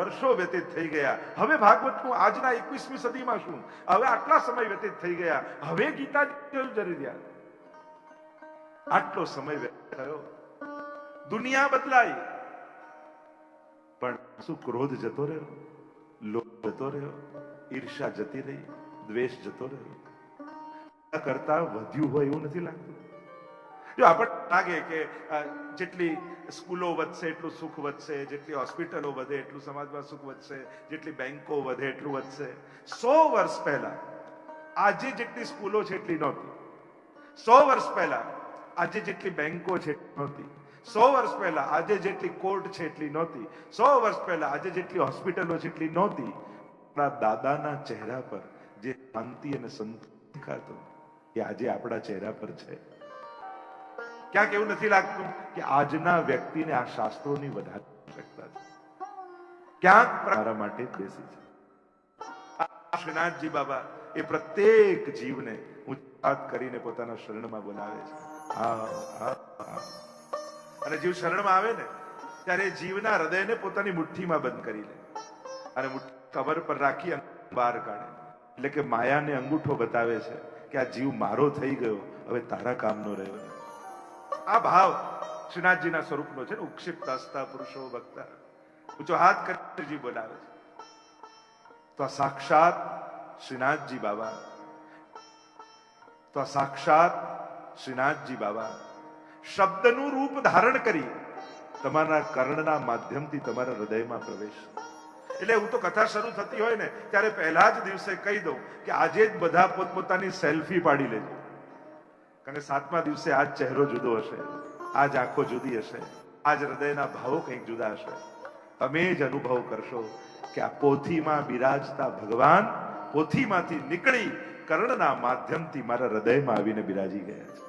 વર્ષો વ્યતીત થઈ ગયા, હવે ભાગવતનું આજના 21મી સદીમાં શું, હવે આટલા સમય વ્યતીત થઈ ગયા, હવે ગીતાજી જરૂરિયાત, આટલો સમય વ્યતીત થયો, દુનિયા બદલાઈ, પણ શું ક્રોધ જતો રહ્યો, લોભ જતો રહ્યો, ઈર્ષા જતી રહી, દ્વેષ જતો રહ્યો, કરતા વધ્યું હોય એવું નથી લાગતું? જો આપણને લાગે કે જેટલી સ્કૂલો વધશે એટલું સુખ વધશે, જેટલી હોસ્પિટલો વધે એટલું સમાજમાં સુખ વધશે, જેટલી બેંકો વધે એટલું વધશે. 100 વર્ષ પહેલા આજે જેટલી સ્કૂલો છે એટલી નહોતી, 100 વર્ષ પહેલા આજે જેટલી બેંકો છે એટલી નહોતી, 100 વર્ષ પહેલા આજે જેટલી કોર્ટ છે એટલી નહોતી, 100 વર્ષ પહેલા આજે જેટલી હોસ્પિટલો છે એટલી નહોતી. આપણા દાદાના ચહેરા પર જે શાંતિ અને સંતોષ દેખાતો એ આજે આપણા ચહેરા પર છે. ક્યાંક એવું નથી લાગતું કે આજના વ્યક્તિને આ શાસ્ત્રોની વધારે આવશ્યકતા છે? ક્યાંક મારા માટે જ બેસી છે. શ્રીનાથજી બાબા એ પ્રત્યેક જીવને ઉચ્ચાર કરીને પોતાના શરણમાં બોલાવે છે. અને જીવ શરણમાં આવે ને ત્યારે જીવના હૃદયને પોતાની મુઠ્ઠીમાં બંધ કરી લે અને મુઠ્ઠી કમર પર રાખી બહાર કાઢે, એટલે કે માયાને અંગૂઠો બતાવે છે કે આ જીવ મારો થઈ ગયો, હવે તારા કામનો રહ્યો. આ ભાવ શ્રીનાથજીના સ્વરૂપનો છે ને. ઉક્ષિપ્ત હસ્તા પુરુષો ભક્તા, ઊંચો હાથ કરીને બોલાવે છે. તો આ સાક્ષાત શ્રીનાથજી બાબા, તો આ સાક્ષાત શ્રીનાથજી બાબા શબ્દનું રૂપ ધારણ કરી તમારા કર્ણના માધ્યમથી તમારા હૃદયમાં પ્રવેશ. એટલે હું તો કથા શરૂ થતી હોય ને ત્યારે પહેલા જ દિવસે કહી દઉં કે આજે જ બધા પોતપોતાની સેલ્ફી પાડી લેજો, કારણ કે 7મા દિવસે આજ ચહેરો જુદો હશે, આજ આંખો જુદી હશે, આજ હૃદયના ભાવો કંઈક જુદા હશે. તમે જ અનુભવ કરશો કે આ પોથીમાં બિરાજતા ભગવાન પોથીમાંથી નીકળી કર્ણના માધ્યમથી મારા હૃદયમાં આવીને બિરાજી ગયા છે.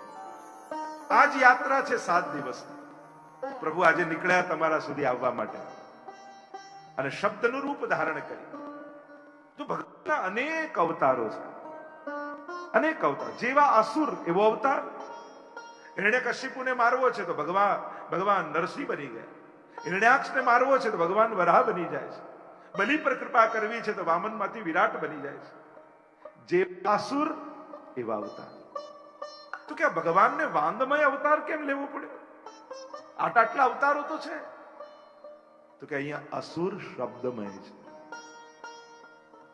આ જ યાત્રા છે 7 દિવસની. પ્રભુ આજે નીકળ્યા તમારા સુધી આવવા માટે અને શબ્દનું રૂપ ધારણ કરી. તો ભગવાનના અનેક અવતારો છે, અનેક અવતાર. જેવા અસુર એવો અવતાર. હિરણ્યકશિપુને મારવો છે તો ભગવાન નરસિંહ બની ગયા. હિરણ્યાક્ષને મારવો છે તો ભગવાન વરાહ બની જાય છે. બલિ પર કૃપા કરવી છે તો વામનમાંથી વિરાટ બની જાય છે. જે અસુર એવા અવતાર. તો કે ભગવાનને વાંગમય અવતાર કેમ લેવો પડ્યો? આટલા અવતારો તો છે. તો કે અહીંયા અસુર શબ્દમય છે.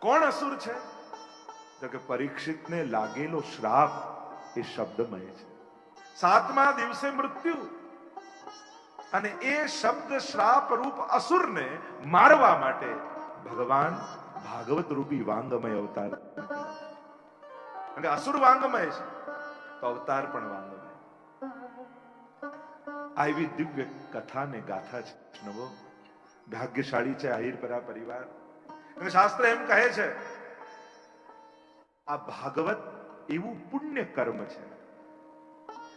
કોણ અસુર છે? તો કે પરીક્ષિતને લાગેલો શ્રાપ એ શબ્દમય છે. 7મા દિવસે મૃત્યુ, અને એ શબ્દ શ્રાપ રૂપ અસુરને મારવા માટે ભગવાન ભાગવત રૂપી વાંગમય અવતાર. અને અસુર વાંગમય છે તો અવતાર પણ વાંગમય. આવી દિવ્ય કથા ને ગાથા છે. નવો ભાગ્યશાળી છે આહિરપરા પરિવાર. અને શાસ્ત્ર એમ કહે છે આ ભાગવત એવું પુણ્ય કર્મ છે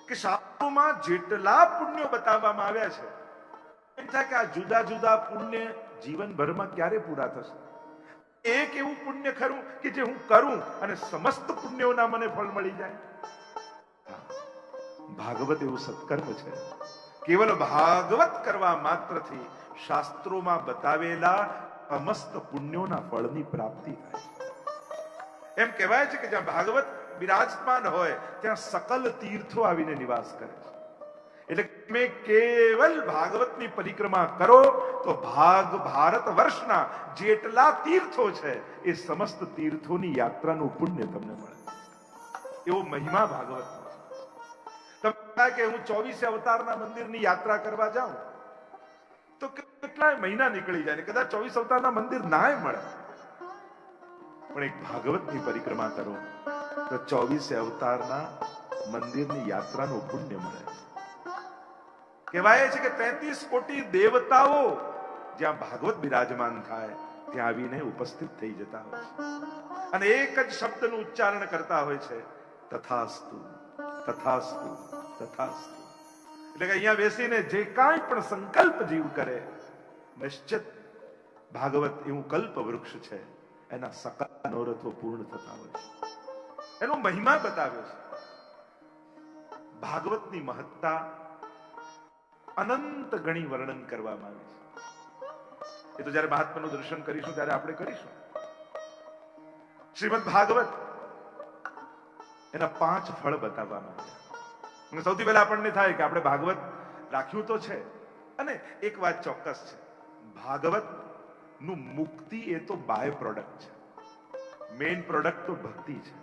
કે શાસ્ત્રોમાં જેટલા પુણ્યો બતાવવામાં આવ્યા છે એમ થાય કે આ જુદા જુદા પુણ્ય જીવનભરમાં ક્યારે પૂરા થશે? એક એવું પુણ્ય ખરું કે જે હું કરું અને સમસ્ત પુણ્યોના મને ફળ મળી જાય. ભાગવત એવું સત્કર્મ છે. કેવલ ભાગવત કરવા માત્રથી શાસ્ત્રોમાં બતાવેલા સમસ્ત પુણ્યોના ફળની પ્રાપ્તિ થાય. એમ કહેવાય છે કે જ્યાં ભાગવત બિરાજમાન હોય ત્યાં સકલ તીર્થો આવીને નિવાસ કરે છે. એટલે તમે કેવલ ભાગવતની પરિક્રમા કરો તો ભારત વર્ષના જેટલા તીર્થો છે એ સમસ્ત તીર્થોની યાત્રાનું પુણ્ય તમને મળે. એવો મહિમા ભાગવત. તમે કે હું 24 અવતારના મંદિરની યાત્રા કરવા જાઉં તો કેટલાય મહિના નીકળી જાય, કદાચ 24 અવતારના મંદિર નાય મળે. પણ એક ભાગવતની પરિક્રમા કરો તો 24 અવતારના મંદિરની યાત્રાનું પુણ્ય મળે. કહેવાય છે કે 33 કોટી દેવતાઓ જ્યાં ભાગવત બિરાજમાન થાય ત્યાં આવીને ઉપસ્થિત થઈ જતા હોય છે અને એક જ શબ્દનું ઉચ્ચારણ કરતા હોય છે, તથાસ્તુ તથાસ્તુ તથાસ્તુ. એટલે કે અહીંયા બેસીને જે કાંઈ પણ સંકલ્પ જીવ કરે નિશ્ચિત ભાગવત એવું કલ્પ વૃક્ષ છે, એના સકલ મનોરથો પૂર્ણ થતા હોય છે. એનો મહિમા બતાવ્યો છે. ભાગવતની મહત્તા અનંત ગણી વર્ણન કરવામાં આવે છે. એ તો જયારે મહાત્માનું દર્શન કરીશું ત્યારે આપણે કરીશું. શ્રીમદ ભાગવત એના 5 ફળ બતાવવામાં આવ્યા. સૌથી પહેલા આપણને થાય કે આપણે ભાગવત રાખ્યું તો છે, અને એક વાત ચોક્કસ છે, ભાગવત નું મુક્તિ એ તો બાય પ્રોડક્ટ છે. મેઇન પ્રોડક્ટ તો ભક્તિ છે.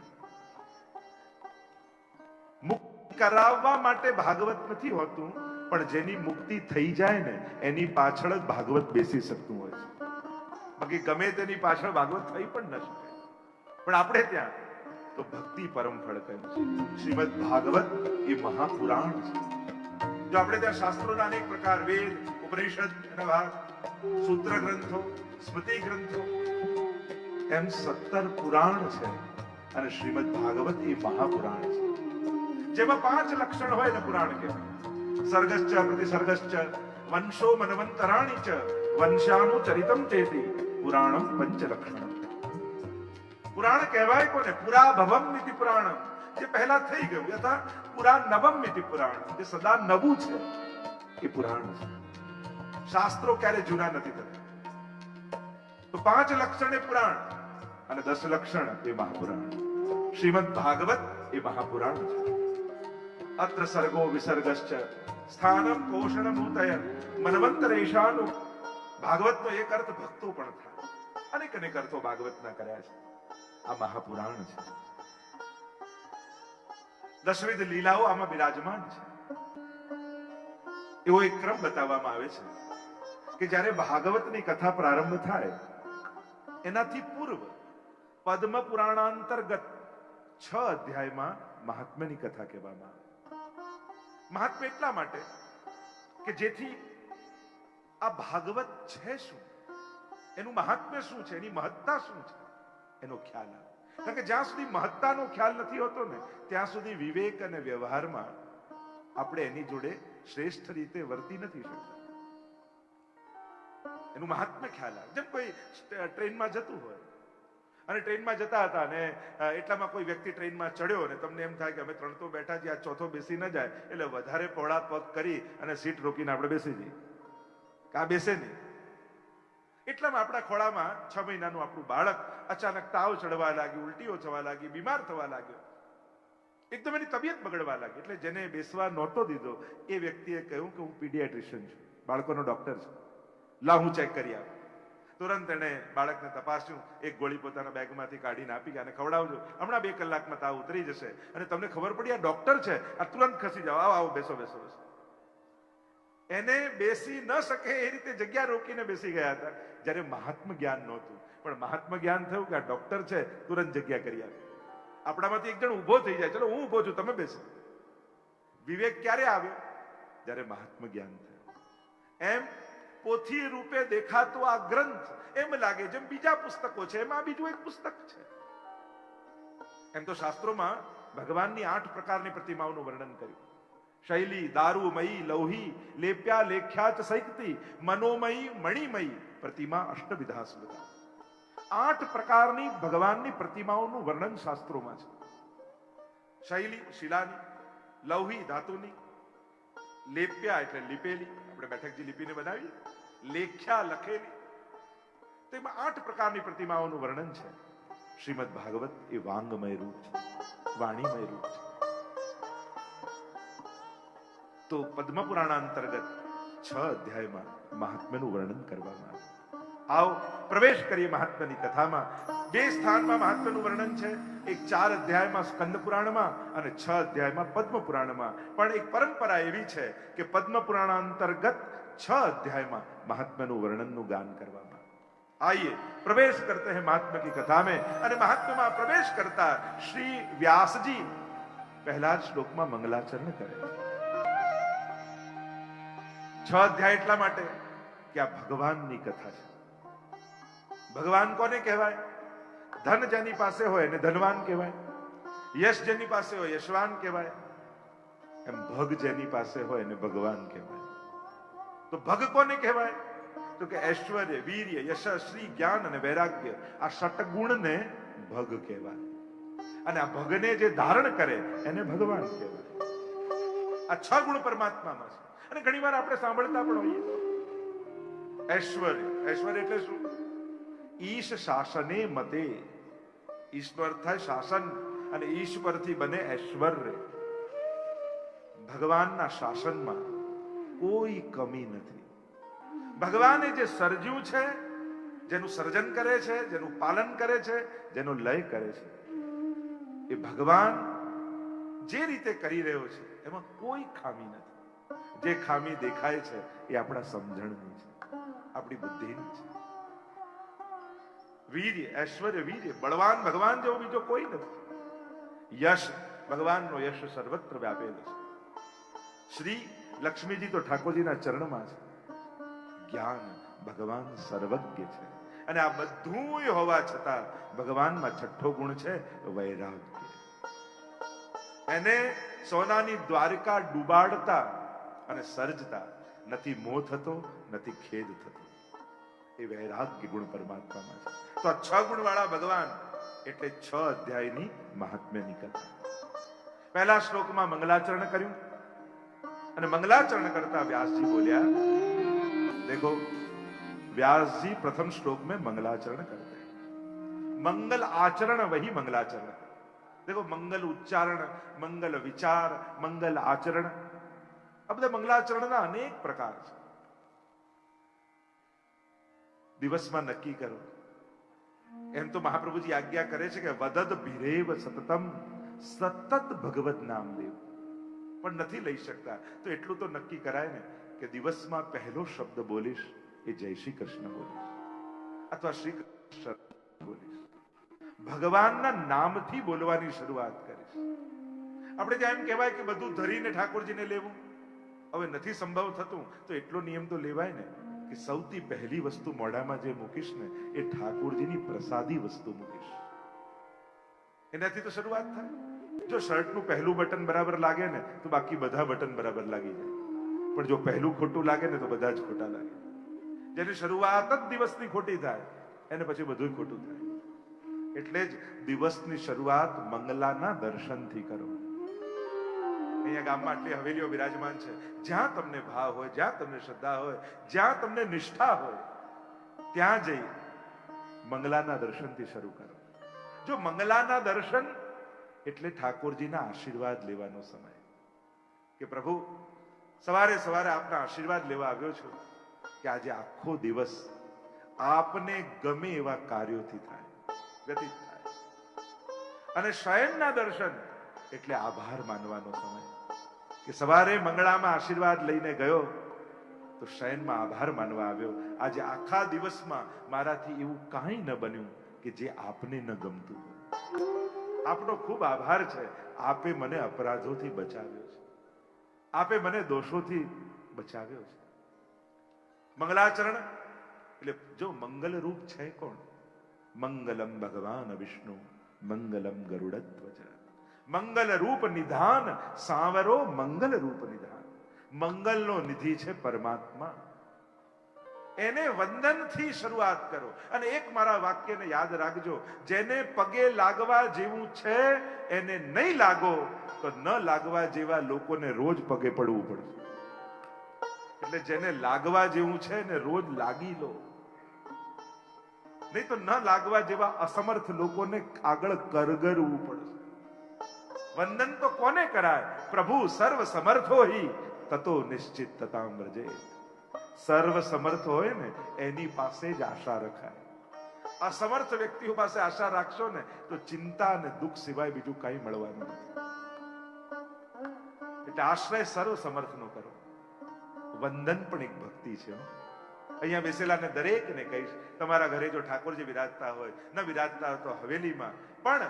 મુક્તિ કરાવવા માટે ભાગવત નથી હોતું, પણ જેની મુક્તિ થઈ જાય ને એની પાછળ જ ભાગવત બેસી શકતું હોય છે. બાકી ગમે તેની પાછળ ભાગવત થઈ પણ ન શકે. પણ આપણે ત્યાં તો ભક્તિ પરમ ફળ કહ્યું છે. શ્રીમદ ભાગવત એ મહાપુરાણ છે. જો આપણે ત્યાં શાસ્ત્રોના અનેક પ્રકાર, વેદ, ઉપનિષદ, સૂત્ર ગ્રંથો, સ્મૃતિ ગ્રંથો, એમ 17 પુરાણ છે, અને શ્રીમદ ભાગવત એ મહાપુરાણ છે. જેમાં 5 લક્ષણ હોય ને પુરાણ કહેવાય. સર્ગશ્ચ પ્રતિસર્ગશ્ચ વંશો મનવંતરાણી ચ વંશાનું ચરિતમ ચેતી પુરાણમ પંચલક્ષણમ. પુરાણ કહેવાય કોને? પુરા ભવમ ઇતિ પુરાણમ, જે પહેલા થઈ ગયું, યથા પુરા નવમ ઇતિ પુરાણ, જે સદા નવું છે એ પુરાણ છે. શાસ્ત્રો ક્યારે જૂના નથી થતા. તો 5 લક્ષણ એ પુરાણ અને 10 લક્ષણ એ મહાપુરાણ. શ્રીમદ ભાગવત એ મહાપુરાણ છે. અત્ર સર્ગો વિસર્ગશ્ચ સ્થાનમ પોષણમૂતય મનવંતરેશાનું. ભાગવતનો એક અર્થ ભક્તો પણ થાય. અનેક અર્થો ભાગવતના કર્યા છે. આ મહાપુરાણ છે. દશવિધ લીલાઓ આમાં બિરાજમાન છે. એવો એક ક્રમ બતાવવામાં આવે છે કે જ્યારે ભાગવતની કથા પ્રારંભ થાય એનાથી પૂર્વ પદ્મ પુરાણાંતર્ગત 6 અધ્યાયમાં મહાત્મ્યની કથા કહેવામાં આવે. મહાત્મ્ય એટલા માટે કે જેથી આ ભાગવત છે શું, એનું મહાત્મ્ય શું છે, એની મહત્તા શું છે એનો ખ્યાલ આવે. કારણ કે જ્યાં સુધી મહત્તાનો ખ્યાલ નથી હોતો ને ત્યાં સુધી વિવેક અને વ્યવહારમાં આપણે એની જોડે શ્રેષ્ઠ રીતે વર્તી નથી શકતા. એનું મહાત્મ્ય ખ્યાલ આવે. જેમ કોઈ ટ્રેનમાં જતું હોય અને ટ્રેનમાં જતા હતા ને એટલામાં કોઈ વ્યક્તિ ટ્રેનમાં ચડ્યો ને તમને એમ થાય કે અમે 3 તો બેઠા છીએ, આ ચોથો બેસી ન જાય, એટલે વધારે પહોળા પગ કરી અને સીટ રોકીને આપણે બેસી જઈએ. આ બેસે નહીં. એટલામાં આપણા ખોળામાં 6 મહિનાનું આપણું બાળક અચાનક તાવ ચડવા લાગ્યું, ઉલટીઓ થવા લાગી, બીમાર થવા લાગ્યો, એકદમ એની તબિયત બગડવા લાગી. એટલે જેને બેસવા નહોતો દીધો એ વ્યક્તિએ કહ્યું કે હું પીડિયાટ્રિશિયન છું, બાળકોનો ડોક્ટર છું, લા હું ચેક કરી આવું. તુરંત એને બાળકને તપાસ્યું, એક ગોળી પોતાના બેગમાંથી કાઢીને આપી કે આને ખવડાવજો, હમણાં 2 કલાકમાં તાવ ઉતરી જશે. અને તમને ખબર પડી આ ડોક્ટર છે, આ તુરંત ખસી જાઓ, આવો બેસો બેસો બેસો. એને બેસી ન શકે એ રીતે જગ્યા રોકીને બેસી ગયા હતા. જ્યારે મહાત્મ જ્ઞાન નહોતું, પણ મહાત્મ જ્ઞાન થયું કે આ ડોક્ટર છે, તુરંત જગ્યા કરી આપી. આપણામાંથી એક જણ ઉભો થઈ જાય, ચલો હું ઉભો છું, તમે બેસો. વિવેક ક્યારે આવ્યો? જ્યારે મહાત્મ જ્ઞાન થયું. એમ પોથી રૂપે દેખાતો આ ગ્રંથ એમ લાગે જેમ બીજા પુસ્તકો છે એમાં બીજું એક પુસ્તક છે. એમ તો શાસ્ત્રોમાં ભગવાનની 8 પ્રકારની પ્રતિમાઓનું વર્ણન કર્યું. શૈલી, દારૂમયી, લૌહી, લેપ્યા, લેખ્યા ચ સૈકતી, મનોમયી, મણિમયી પ્રતિમા અષ્ટવિધા સ્મૃતા. 8 પ્રકારની ભગવાનની પ્રતિમાઓનું વર્ણન શાસ્ત્રોમાં છે. શૈલી શિલાની, લૌહી ધાતુની, લેપ્યા એટલે લીપેલી, આપણે બેઠકજી લીપીને બનાવીએ, લેખ્યા લખેલી. તેમાં 8 પ્રકારની પ્રતિમાઓનું વર્ણન છે. શ્રીમદ ભાગવત એ વાંગમય રૂપ છે, વાણીમય રૂપ છે. તો પદ્મ પુરાણ અંતર્ગત 6 અધ્યાયમાં મહાત્મ્યનું વર્ણન કરવામાં આવ્યું. આવો પ્રવેશ કરીએ મહાત્મ્યની કથામાં. 2 સ્થાનમાં મહાત્મ્યનું વર્ણન છે, એક 4 અધ્યાયમાં સ્કંદ પુરાણમાં અને 6 અધ્યાયમાં પદ્મ પુરાણમાં. પણ એક પરંપરા એવી છે કે પદ્મ પુરાણ અંતર્ગત 6 અધ્યાયમાં महात्म्य वर्णन गान करवामा। आइए प्रवेश करते हैं महात्मा की कथा में। અને મહાત્મામાં પ્રવેશ કરતા શ્રી વ્યાસજી પહેલા શ્લોકમાં મંગલાચરણ કરે। 6 અધ્યાય એટલા માટે કે આ ભગવાનની કથા છે। ભગવાન કોને કહેવાય? ધન જેની પાસે હોય એને ધનવાન કહેવાય, યશ જેની પાસે હોય યશવાન કહેવાય, એમ ભગ જેની પાસે હોય એને ભગવાન કહેવાય। તો ભગ કોને કહેવાય? તો કે ऐश्वर्य, वीर्य, यश, श्री, ज्ञान અને વૈરાગ્ય આ ષટગુણને ભગ કહેવાય। અને આ ભગને જે ધારણ કરે એને ભગવાન કહેવાય। આ 6 ગુણ પરમાત્મામાં છે। અને ઘણીવાર આપણે સાંભળતા પણ હોઈએ ઐશ્વર્ય, ઐશ્વર્ય એટલે શું? ઈશ શાસને મતે. ઈશ્વર થાય શાસન, અને ઈશ પરથી બને ઐશ્વર્ય. ભગવાનના શાસનમાં કોઈ કમી નથી. ભગવાને જે સર્જ્યું છે, જેનું સર્જન કરે છે, જેનું પાલન કરે છે, જેનો લય કરે છે, એ ભગવાન જે રીતે કરી રહ્યો છે એમાં કોઈ ખામી નથી. જે ખામી દેખાય છે એ આપણા સમજણની છે, આપણી બુદ્ધિની છે. વીર્ય, ઐશ્વર્ય, વીર્ય, બળવાન ભગવાન જેવો બીજો કોઈ નથી. યશ, ભગવાનનો યશ સર્વત્ર વ્યાપેલો છે. શ્રી લક્ષ્મીજી તો ઠાકોરજીના ચરણમાં છે. જ્ઞાન, ભગવાન સર્વજ્ઞ છે. અને આ બધું હોવા છતાં ભગવાનમાં છઠ્ઠો ગુણ છે વૈરાગ્ય. એને સોનાની દ્વારકા ડૂબાડતા અને સર્જતા નથી મોહ થતો, નથી ખેદ થતો. એ વૈરાગ્ય ગુણ પરમાત્મામાં છે. તો આ 6 ગુણ વાળા ભગવાન એટલે 6 અધ્યાયની મહાત્મ્યની કથા. પહેલા શ્લોકમાં મંગલાચરણ કર્યું, અને મંગલાચરણ કરતા વ્યાસજી બોલ્યા, देखो व्यास जी प्रथम श्लोक में मंगलाचरण करते हैं. मंगल आचरण वही मंगलाचरण. देखो मंगल उच्चारण, मंगल विचार, मंगल आचरण, આ બધા મંગલાચરણના અનેક પ્રકાર છે. દિવસમાં નક્કી કરો. એમ તો મહાપ્રભુજી આજ્ઞા કરે છે કે વદદ ભીરેવ સતતમ, સતત ભગવત નામ દેવ. પણ નથી લઈ શકતા તો એટલું તો નક્કી કરાય ને કે દિવસમાં પહેલો શબ્દ બોલીશ એ જય શ્રી કૃષ્ણ બોલીશ, અથવા શ્રી કૃષ્ણ બોલીશ. ભગવાનના નામથી બોલવાની શરૂઆત કરીશ. આપણે ત્યાં એમ કહેવાય કે બધું ધરીને ઠાકોરજીને લેવું. હવે નથી સંભવ થતું તો એટલો નિયમ તો લેવાય ને કે સૌથી પહેલી વસ્તુ મોઢામાં જે મૂકીશ ને એ ઠાકોરજીની પ્રસાદી વસ્તુ મૂકીશ. એનાથી તો શરૂઆત થાય. જો શર્ટનું પહેલું બટન બરાબર લાગે ને તો બાકી બધા બટન બરાબર લાગી જાય. પણ જો પહેલું ખોટું લાગે ને તો બધા જ ખોટા લાગે. જેની શરૂઆત જ દિવસની ખોટી થાય એને પછી બધું ખોટું થાય. એટલે જ દિવસની શરૂઆત મંગલાના દર્શનથી કરો. અહીંયા ગામમાં આટલી હવેલીઓ બિરાજમાન છે. જ્યાં તમને ભાવ હોય, જ્યાં તમને શ્રદ્ધા હોય, જ્યાં તમને નિષ્ઠા હોય, ત્યાં જઈ મંગલાના દર્શનથી શરૂ કરો. જો મંગલાના દર્શન એટલે ઠાકોરજીના આશીર્વાદ લેવાનો સમય, કે પ્રભુ સવારે સવારે આપના આશીર્વાદ લેવા આવ્યો છું કે આજે આખો દિવસ આપને ગમે એવા કાર્યોથી થાય, વ્યતીત થાય. અને શયનના દર્શન એટલે આભાર માનવાનો સમય, કે સવારે મંગળામાં આશીર્વાદ લઈને ગયો તો શયનમાં આભાર માનવા આવ્યો. આજે આખા દિવસમાં મારાથી એવું કાંઈ ન બન્યું કે જે આપને ન ગમતું હોય. આપનો ખૂબ આભાર છે. આપે મને અપરાધોથી બચાવ્યો છે, આપે મને દોષોથી બચાવ્યો છે. મંગલાચરણ એટલે જો મંગલ રૂપ છે કોણ? મંગલમ ભગવાન વિષ્ણુ, મંગલમ ગરુડધ્વજ. મંગલ રૂપ નિધાન સાવરો, મંગલ રૂપ નિધાન. મંગલનો નિધિ છે પરમાત્મા. એને વંદનથી શરૂઆત કરો. અને એક મારા વાક્યને યાદ રાખજો, જેને પગે લાગવા જેવું છે એને નહીં લાગો તો ન લાગવા જેવા લોકોને રોજ પગે પડવું પડશે. એટલે જેને લાગવા જેવું છે ને રોજ લાગી લો, નહીં તો ન લાગવા જેવા અસમર્થ લોકોને આગળ કરગરવું પડશે. વંદન તો કોને કરાય? પ્રભુ સર્વ સમર્થો હિ તતો નિશ્ચિત તતામ વ્રજે. સર્વ સમર્થ હોય ને એની પાસે જ આશા રખાય. અસમર્થ વ્યક્તિઓ પાસે આશા રાખશો ને તો ચિંતા અને દુઃખ સિવાય બીજું કઈ મળવાનું નથી. એટલે આશ્રય સર્વ સમર્થનો કરો. વંદન પણ એક ભક્તિ છે. અહીંયા બેસેલાને દરેકને કહીશ, તમારા ઘરે જો ઠાકોરજી વિરાજતા હોય, ન વિરાજતા હોય તો હવેલીમાં પણ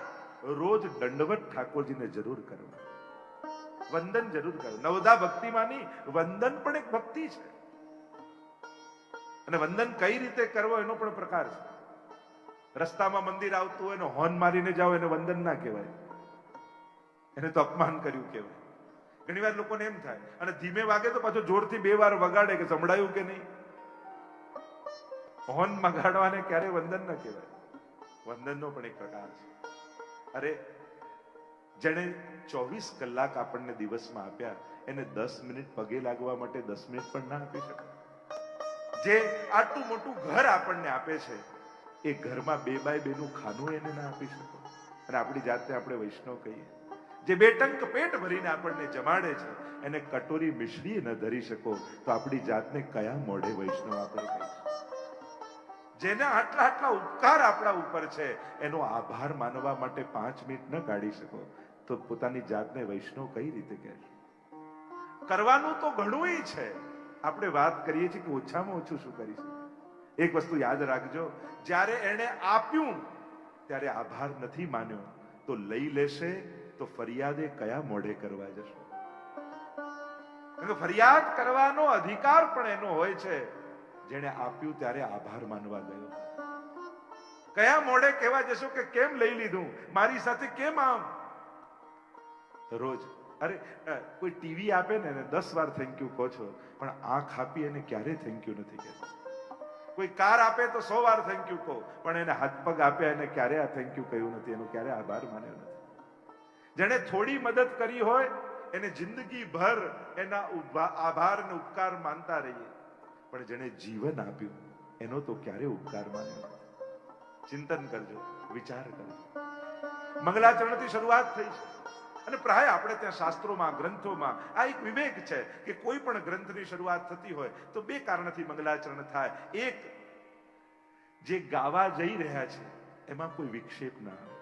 રોજ દંડવત ઠાકોરજીને જરૂર કરો, વંદન જરૂર કરો. નવદા ભક્તિમાંની વંદન પણ એક ભક્તિ છે. અને વંદન કઈ રીતે કરવો એનો પણ પ્રકાર છે. રસ્તામાં મંદિર આવતું હોય ને હોર્ન મારીને જાઓ એને વંદન ના કહેવાય, એને તો અપમાન કર્યું કહેવાય. ઘણી વાર લોકોને એમ થાય, અને ધીમે વાગે તો પાછો જોરથી 2 વાર વગાડે કે સંભળાયું કે નહીં. હોર્ન વગાડવાને ક્યારે વંદન ના કહેવાય. વંદનનો પણ એક પ્રકાર છે. અરે જેને 24 કલાક આપણને દિવસમાં આપ્યા એને 10 મિનિટ પગે લાગવા માટે 10 મિનિટ પણ ના આપી શકે. જે આટલું મોટું ઘર આપણને આપે છે, એ ઘરમાં 2x2 નું ખાનું એને ના આપી શકો, અને આપણી જાતને આપણે વૈષ્ણવ કહીએ. જે 2 ટંક પેટ ભરીને આપણને જમાડે છે, એને કટોરી મિશ્રી ન ધરી શકો, તો આપણી જાતને કયા મોઢે વૈષ્ણવ આપણે કહીશું? જેના આટલા આટલા ઉપકાર આપણા ઉપર છે, એનો આભાર માનવા માટે 5 મિનિટ ન કાઢી શકો, તો પોતાની જાતને વૈષ્ણવ કઈ રીતે કહેશો? કરવાનું તો ઘણું છે. આપણે વાત કરીએ છીએ કે ઓછામાં ઓછું શું કરી શકે. એક વસ્તુ યાદ રાખજો, જ્યારે એને આપ્યું ત્યારે આભાર નથી માન્યો, તો લઈ લેશે તો ફરિયાદે કયા મોઢે કરવા જશો? ફરિયાદ કરવાનો અધિકાર પણ એનો હોય છે જેને આપ્યું ત્યારે આભાર માનવા ગયો. કયા મોઢે કહેવા જશો કે કેમ લઈ લીધું, મારી સાથે કેમ આમ? રોજ અરે કોઈ ટીવી આપે ને 10 વાર થેન્ક યુ કહો છો, પણ આંખ આપી એને ક્યારે થેન્ક યુ નથી કહેતા. કોઈ કાર આપે તો 100 વાર થેન્ક યુ કહો, પણ એને હાથ પગ આપ્યા એને ક્યારે આ થેન્ક યુ કહ્યું નથી, એનો ક્યારે આભાર માન્યો નથી. જેને થોડી મદદ કરી હોય એને જિંદગી ભર એના આભાર અને ઉપકાર માનતા રહીએ, પણ જેને જીવન આપ્યું એનો તો ક્યારે ઉપકાર માન્યો નથી. ચિંતન કરજો, વિચાર કરજો. મંગલાચરણથી શરૂઆત થઈ છે, અને પ્રાય આપણે ત્યાં શાસ્ત્રોમાં, ગ્રંથોમાં આ એક વિવેક છે કે કોઈ પણ ગ્રંથની શરૂઆત થતી હોય તો 2 કારણથી મંગલાચરણ થાય. એક, જે ગાવા જઈ રહ્યા છે એમાં કોઈ વિક્ષેપ ના આવે,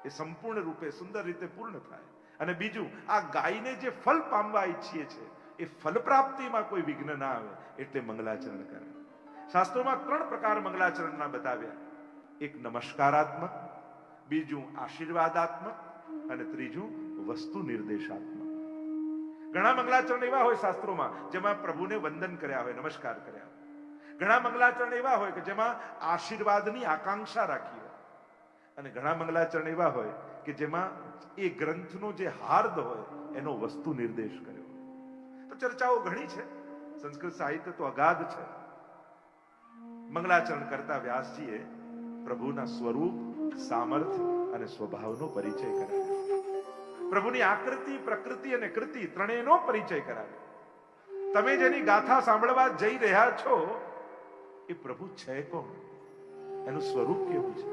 એ સંપૂર્ણ રૂપે સુંદર રીતે પૂર્ણ થાય. અને બીજું, આ ગાયને જે ફલ પામવા ઈચ્છીએ છે એ ફલ પ્રાપ્તિમાં કોઈ વિઘ્ન ના આવે, એટલે મંગલાચરણ કરે. શાસ્ત્રોમાં 3 પ્રકાર મંગલાચરણના બતાવ્યા. એક નમસ્કારાત્મક, બીજું આશીર્વાદાત્મક, અને ત્રીજું વસ્તુ નિર્દેશાત્મક. ઘણા મંગલાચરણ એવા હોય શાસ્ત્રોમાં જેમાં પ્રભુને વંદન કર્યા હોય, નમસ્કાર કર્યા હોય. ઘણા મંગલાચરણ એવા હોય કે જેમાં આશીર્વાદની આકાંક્ષા રાખી હોય, અને ઘણા મંગલાચરણ એવા હોય કે જેમાં એ ગ્રંથનો જે હાર્દ હોય એનો વસ્તુ નિર્દેશ કર્યો. તો ચર્ચાઓ ઘણી છે, સંસ્કૃત સાહિત્ય તો અગાધ છે. મંગલાચરણ કરતા વ્યાસજીએ પ્રભુના સ્વરૂપ, સામર્થ્ય અને સ્વભાવનો પરિચય કરાવ્યો. પ્રભુની આકૃતિ, પ્રકૃતિ અને કૃતિ ત્રણેયનો પરિચય કરાવ્યો. તમે જેની ગાથા સાંભળવા જઈ રહ્યા છો એ પ્રભુ છે કોણ, એનું સ્વરૂપ કેવું છે,